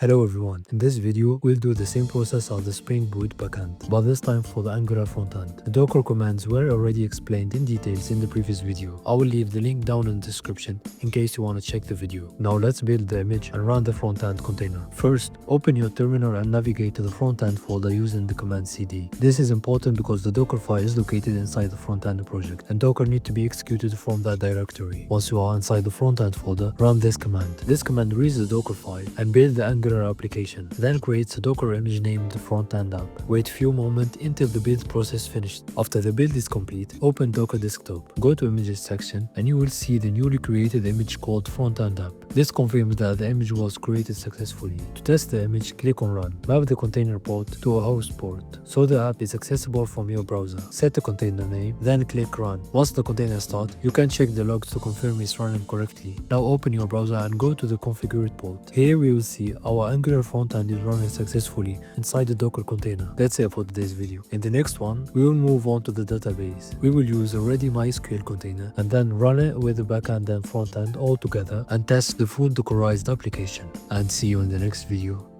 Hello everyone, in this video we'll do the same process as the Spring Boot backend, but this time for the Angular frontend. The Docker commands were already explained in details in the previous video. I will leave the link down in the description in case you want to check the video. Now let's build the image and run the frontend container. First, open your terminal and navigate to the frontend folder using the command cd. This is important because the Dockerfile is located inside the frontend project and Docker need to be executed from that directory. Once you are inside the frontend folder, run this command. This command reads the Dockerfile and builds the Angular application, then creates a Docker image named frontend app. Wait few moments until the build process finished. After the build is complete, open Docker desktop, go to images section and you will see the newly created image called frontend app. This confirms that the image was created successfully. To test the image, click on run. Map the container port to a host port so the app is accessible from your browser. Set the container name, then click run. Once the container starts, you can check the logs to confirm it's running correctly. Now open your browser and go to the configured port. Here we will see our Angular frontend is running successfully inside the Docker container. That's it for today's video. In the next one, we will move on to the database. We will use a ready MySQL container and then run it with the backend and frontend all together and test the full Dockerized application. And see you in the next video.